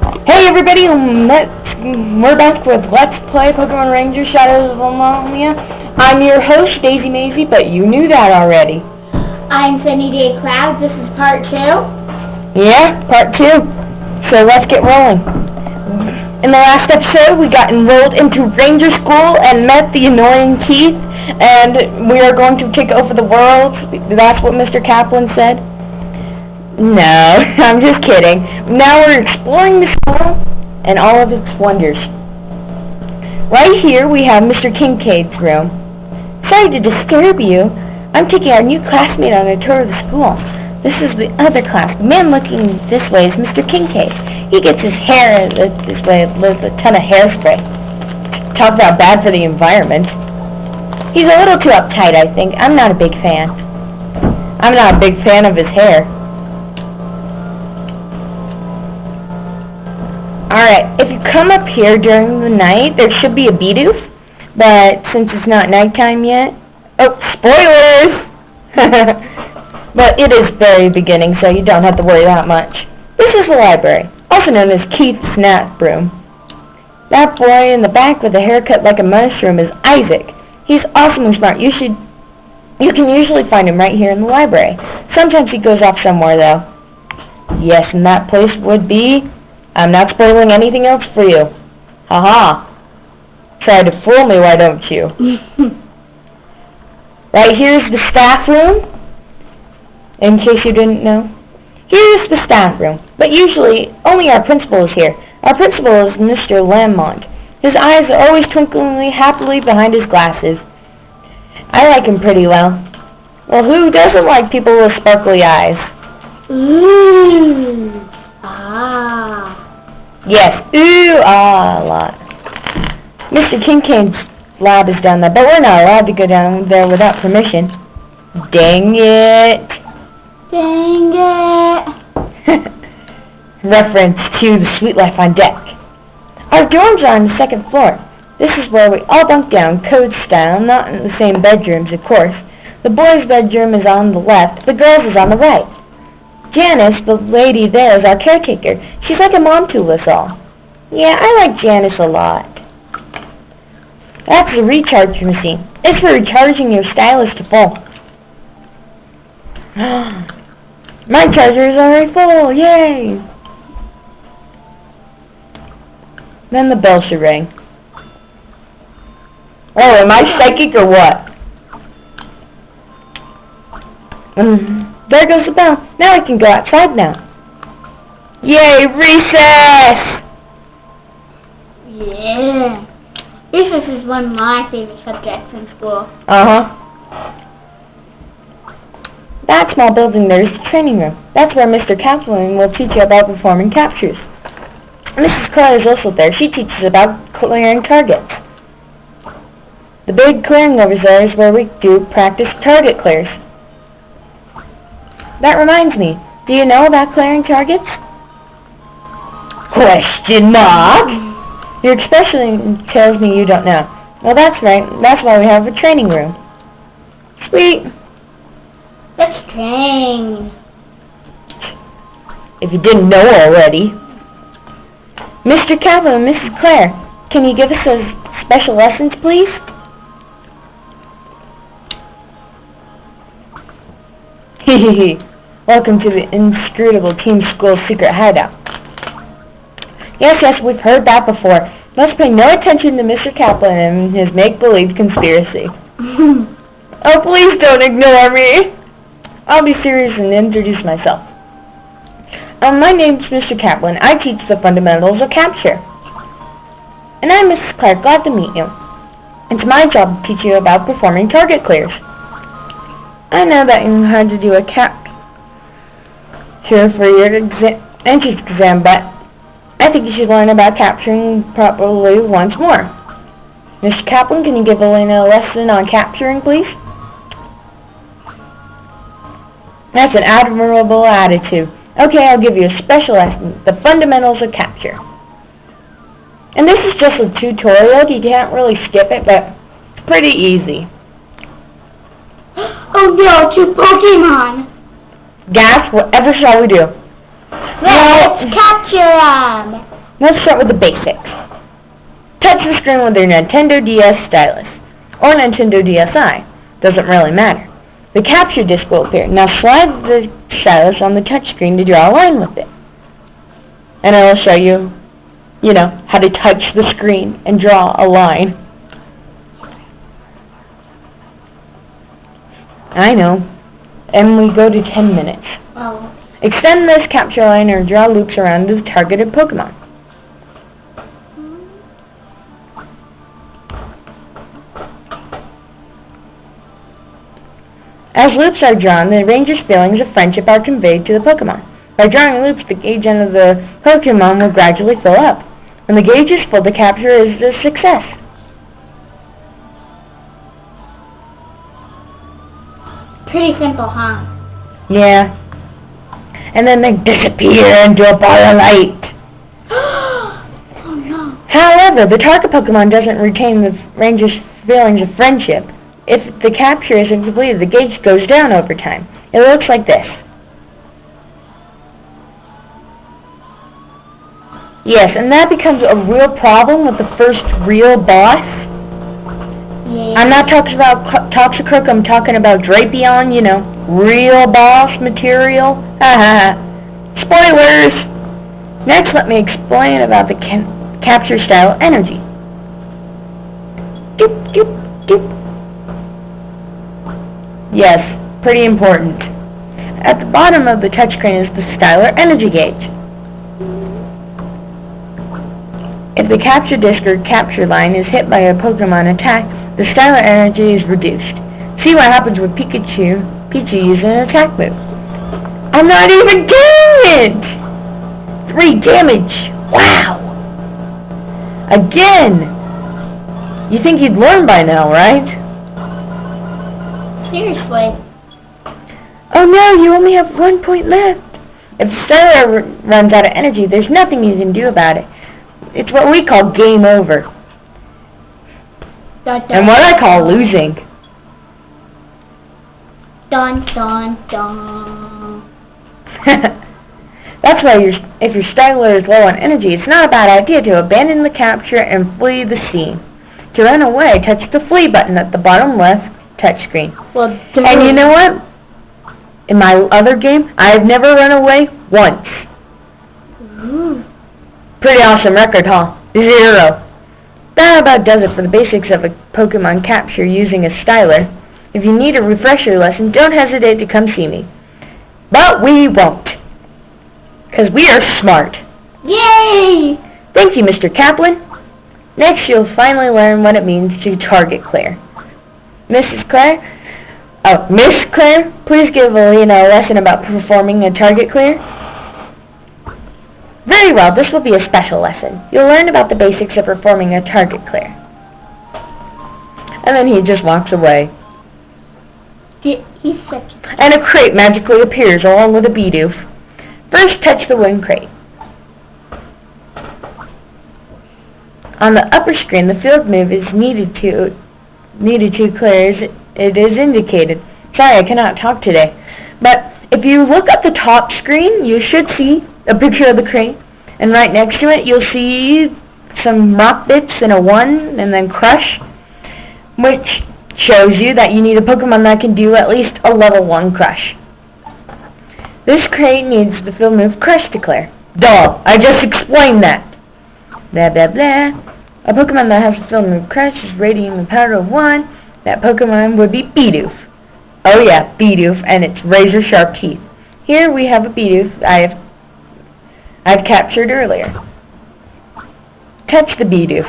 Hey everybody, we're back with Let's Play Pokemon Ranger Shadows of Almia. I'm your host, Daisy Maisie, but you knew that already. I'm Sunny Day Cloud. This is part 2. Yeah, part 2. So let's get rolling. In the last episode, we got enrolled into Ranger School and met the annoying Tease, and we are going to take over the world. That's what Mr. Kaplan said. No, I'm just kidding. Now we're exploring the school and all of its wonders. Right here we have Mr. Kincaid's room. Sorry to disturb you. I'm taking our new classmate on a tour of the school. This is the other class. The man looking this way is Mr. Kincaid. He gets his hair this way with a ton of hairspray. Talk about bad for the environment. He's a little too uptight, I think. I'm not a big fan. I'm not a big fan of his hair. Alright, if you come up here during the night, there should be a Bidoof, but since it's not nighttime yet... Oh, spoilers! But it is very beginning, so you don't have to worry that much. This is the library, also known as Keith's nap room. That boy in the back with a haircut like a mushroom is Isaac. He's awesomely smart. You can usually find him right here in the library. Sometimes he goes off somewhere, though. Yes, and that place would be... I'm not spoiling anything else for you. Haha. Try to fool me, why don't you? Right here's the staff room. In case you didn't know. Here's the staff room. But usually, only our principal is here. Our principal is Mr. Lamont. His eyes are always twinkling happily behind his glasses. I like him pretty well. Well, who doesn't like people with sparkly eyes? Ooh. Ah. Yes, ooh, ah, a lot. Mr. Kincaid's lab is down there, but we're not allowed to go down there without permission. Dang it. Dang it. Reference to the Sweet Life on Deck. Our dorms are on the second floor. This is where we all bunk down, code style, not in the same bedrooms, of course. The boys' bedroom is on the left, the girls' is on the right. Janice, the lady there, is our caretaker. She's like a mom to us all. Yeah, I like Janice a lot. That's the recharge machine. It's for recharging your stylus to full. My charger is already full. Yay! Then the bell should ring. Oh, am I psychic or what? There goes the bell. Now we can go outside now. Yay, recess! Yeah. Recess is one of my favorite subjects in school. Uh-huh. That small building there is the training room. That's where Mr. Kaplan will teach you about performing captures. Mrs. Clare is also there. She teaches about clearing targets. The big clearing over there is where we do practice target clears. That reminds me, do you know about clearing targets? Question mark? Your expression tells me you don't know. Well, that's right. That's why we have a training room. Sweet. Let's train. If you didn't know already. Mr. Kaplan and Mrs. Clare, can you give us a special lessons, please? Hehehe. Welcome to the inscrutable Team School secret hideout. Yes, we've heard that before. Let's pay no attention to Mr. Kaplan and his make-believe conspiracy. Oh, please don't ignore me. I'll be serious and introduce myself. My name's Mr. Kaplan. I teach the fundamentals of capture. And I'm Mrs. Clark. Glad to meet you. It's my job to teach you about performing target clears. I know that you know how to do a capture for your entrance exam, but I think you should learn about capturing properly once more. Mr. Kaplan, can you give Elena a lesson on capturing, please? That's an admirable attitude. Okay, I'll give you a special lesson, the fundamentals of capture. And this is just a tutorial. You can't really skip it, but it's pretty easy. Oh no, 2 Pokemon! Gas, whatever shall we do? Let's capture them. Let's start with the basics. Touch the screen with your Nintendo DS stylus, or Nintendo DSi. Doesn't really matter. The capture disc will appear. Now slide the stylus on the touch screen to draw a line with it. And I will show you, how to touch the screen and draw a line. I know. And we go to 10 minutes. Oh. Extend this capture line or draw loops around the targeted Pokemon. As loops are drawn, the ranger's feelings of friendship are conveyed to the Pokemon. By drawing loops, the gauge end of the Pokemon will gradually fill up. When the gauge is full, the capture is a success. Pretty simple, huh? Yeah. And then they disappear into a ball of light. Oh no. However, the target Pokemon doesn't retain the ranger's feelings of friendship. If the capture isn't completed, the gauge goes down over time. It looks like this. Yes, and that becomes a real problem with the first real boss. Yeah. I'm not talking about Toxicroak, I'm talking about Drapion, real boss material. Spoilers! Next, let me explain about the capture style energy. Doop, doop, doop. Yes, pretty important. At the bottom of the touchscreen is the styler energy gauge. If the capture disc or capture line is hit by a Pokemon attack, the styler energy is reduced. See what happens with Pichu using an attack move. I'm not even doing it! 3 damage! Wow! Again! You think you'd learn by now, right? Seriously. Oh no, you only have 1 point left. If the styler runs out of energy, there's nothing you can do about it. It's what we call game over. Dun, dun, And what I call losing. Dun, dun, dun. That's why if your styler is low on energy, it's not a bad idea to abandon the capture and flee the scene. To run away, touch the flee button at the bottom left touchscreen. Well, and you know what? In my other game, I've never run away once. Ooh. Pretty awesome record, huh? 0. That about does it for the basics of a Pokemon capture using a styler. If you need a refresher lesson, don't hesitate to come see me. But we won't. Because we are smart. Yay! Thank you, Mr. Kaplan. Next, you'll finally learn what it means to target clear. Miss Claire, please give Alina a lesson about performing a target clear. Very well, this will be a special lesson. You'll learn about the basics of performing a target clear. And then he just walks away. He's such a... And a crate magically appears along with a Bidoof. First, touch the win crate. On the upper screen, the field move is needed to clear as it is indicated. Sorry, I cannot talk today. But if you look at the top screen, you should see a picture of the crate. And right next to it, you'll see some rock bits and a 1 and then crush, which shows you that you need a Pokemon that can do at least a level 1 crush. This crate needs the field move Crush to clear. Duh! I just explained that. Blah blah blah. A Pokemon that has the field move Crush is rating the power of 1. That Pokemon would be Bidoof. Oh yeah, Bidoof and its razor sharp teeth. Here we have a Bidoof I've captured earlier. Touch the Bidoof.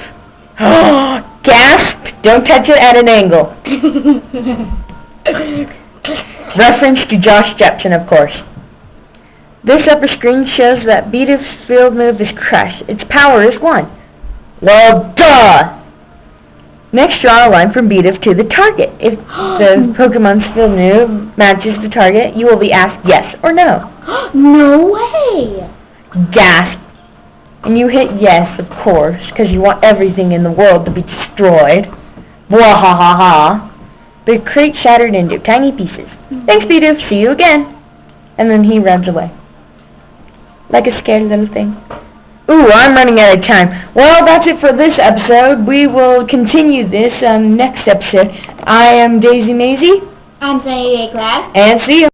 Gasp! Don't touch it at an angle. Reference to Josh Jepson, of course. This upper screen shows that Bidoof's field move is Crush. Its power is 1. Well, duh! Next, draw a line from Bidoof to the target. If the Pokemon's field move matches the target, you will be asked yes or no. No way! Gasp. And you hit yes, of course, because you want everything in the world to be destroyed. Bwahahaha. The crate shattered into tiny pieces. Thanks, Bidoof. See you again. And then he runs away. like a scared little thing. Ooh, I'm running out of time. Well, that's it for this episode. We will continue this next episode. I am Daisy Maisie. I'm Sunny Day Class. And see you.